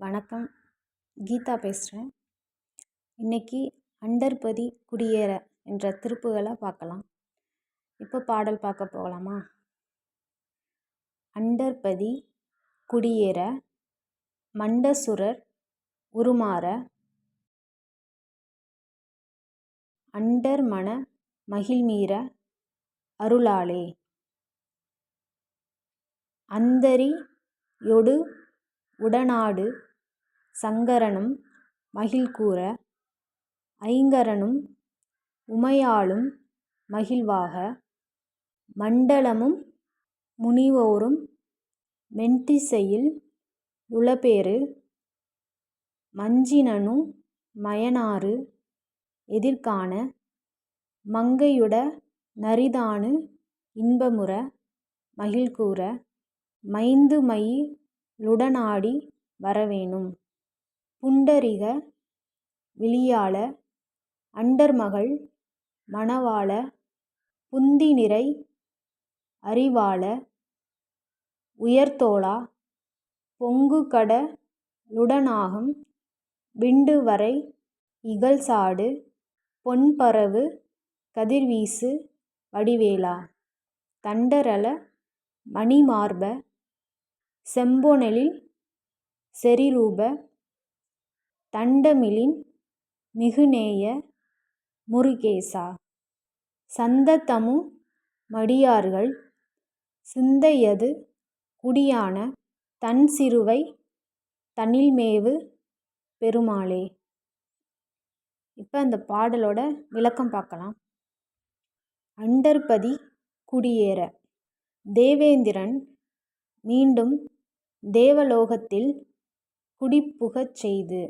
வணக்கம், கீதா பேசுகிறேன். இன்னைக்கு அண்டர்பதி குடியேற என்ற திருப்புகளை பார்க்கலாம். இப்போ பாடல் பார்க்க போகலாமா? அண்டர்பதி குடியேற மண்டசுரர் உருமாற அண்டர் மன மகிழ்மீர அருளாலே அந்தரி யொடு உடனாடு சங்கரனும் மகிழ்கூர ஐங்கரனும் உமையாளும் மகிழ்வாக மண்டலமும் முனிவோரும் மென்திசையில் உளப்பேறு மஞ்சினனு மயனாறு எதிர்காண மங்கையுட நரிதானு இன்பமுற மகிழ்கூர மைந்துமயி லுடனாடி வரவேணும் புண்டரிக விழியாள அண்டர்மகள் மணவாள புந்திநிறை அறிவாள உயர்தோளா பொங்குகட லுடனாகும் விண்டுவரை இகல்சாடு பொன்பரவு கதிர்வீசு வடிவேலா தண்டரள மணிமார்ப செம்பொனெழில் செறிரூப தண்டமிழின் மிகுநேய முருகேசா சந்ததமு மடியார்கள் சிந்தையது குடியான தன்சிறுவை தனில்மேவு பெருமாளே. இப்போ அந்த பாடலோட விளக்கம் பார்க்கலாம். அண்டர்பதி குடியேற தேவேந்திரன் மீண்டும் தேவலோகத்தில் குடிபுகச் செய்து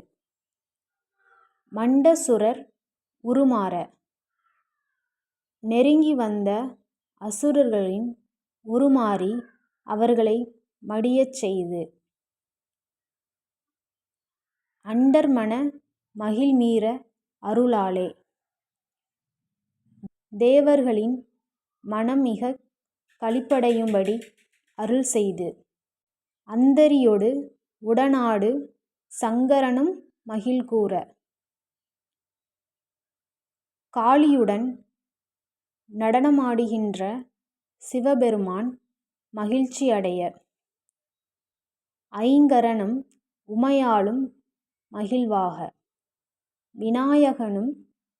மண்டசுரர் உருமாற நெருங்கி வந்த அசுரர்களின் உருமாறி அவர்களை மடியச் செய்து அண்டர்மன மகிழ்மீர அருளாலே தேவர்களின் மனம் மிக களிப்படையும்படி அருள் செய்து அந்தரியொடு உடனாடு சங்கரனும் மகிழ்கூர காளியுடன் நடனமாடுகின்ற சிவபெருமான் மகிழ்ச்சி அடைய ஐங்கரனும் உமையாளும் மகிழ்வாக விநாயகனும்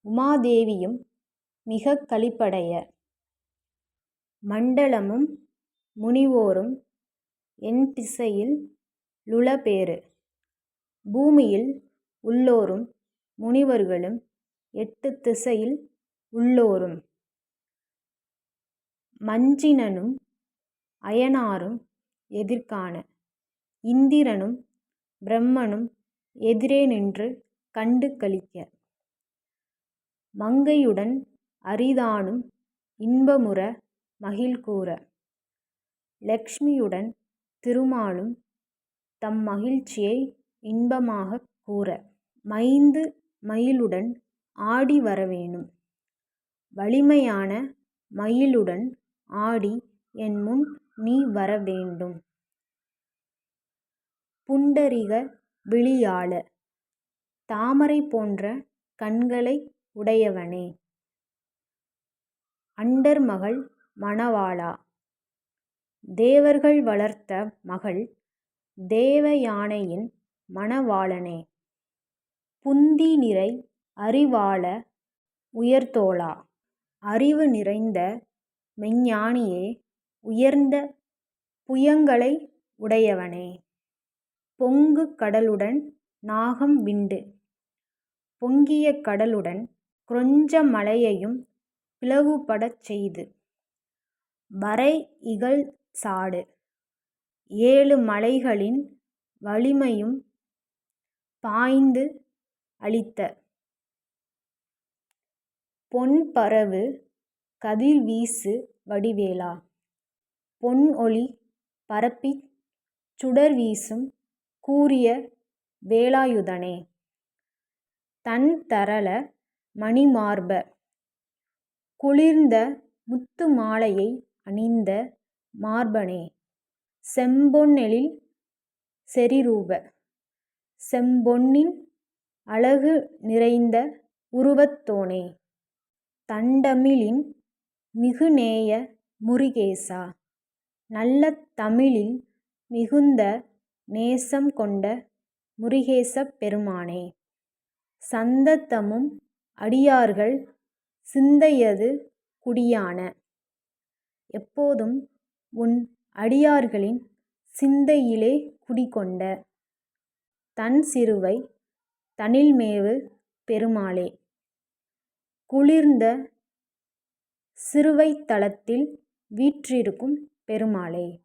உமாதேவியும் மிக களிப்படைய மண்டலமும் முனிவோரும் என் திசையில் லுளப்பேறு பூமியில் உள்ளோரும் முனிவர்களும் 8 திசையில் உள்ளோரும் மஞ்சினனும் அயனாரும் எதிர்காண இந்திரனும் பிரம்மனும் எதிரே நின்று கண்டு களிக்க மங்கையுடன் அரிதானும் இன்பமுற மகிழ்கூர லக்ஷ்மியுடன் திருமாலும் தம் மகிழ்ச்சியை இன்பமாகக் கூற மைந்து மயிலுடன் ஆடி வரவேணும் வலிமையான மயிலுடன் ஆடி என் முன் நீ வரவேண்டும் புண்டரிக விழியாள தாமரை போன்ற கண்களை உடையவனே அண்டர்மகள் மணவாளா தேவர்கள் வளர்த்த மகள் தேவயானையின் மணவாளனே புந்திநிறை அறிவாள உயர்தோளா அறிவு நிறைந்த மெஞ்ஞானியே உயர்ந்த புயங்களை உடையவனே பொங்கு கடலுடன் நாகம் விண்டு பொங்கிய கடலுடன் கிரொஞ்ச மலையையும் பிளவுபடச் செய்து வரை இகல் சாடு 7 மலைகளின் வலிமையும் பாய்ந்து அளித்த பொன்பரவு கதிர்வீசு வடிவேலா பொன் ஒளி பரப்பிச் சுடர்வீசும் கூரிய வேலாயுதனே தன் தரள மணிமார்ப குளிர்ந்த முத்து மாலையை அணிந்த மார்பனே செம்பொன்னெழில் செறிரூப செம்பொன்னின் அழகு நிறைந்த உருவத்தோனே, தண்டமிழின் மிகுநேய முருகேசா, நல்ல தமிழில் மிகுந்த நேசம் கொண்ட முருகேசப் பெருமானே, சந்ததமும் அடியார்கள் சிந்தையது குடியான, எப்போதும் உன் அடியார்களின் சிந்தையிலே குடிகொண்ட தன்சிறுவை தனில்மேவு பெருமாளே, குளிர்ந்த சிறுவைத்தலத்தில் வீற்றிருக்கும் பெருமாளே.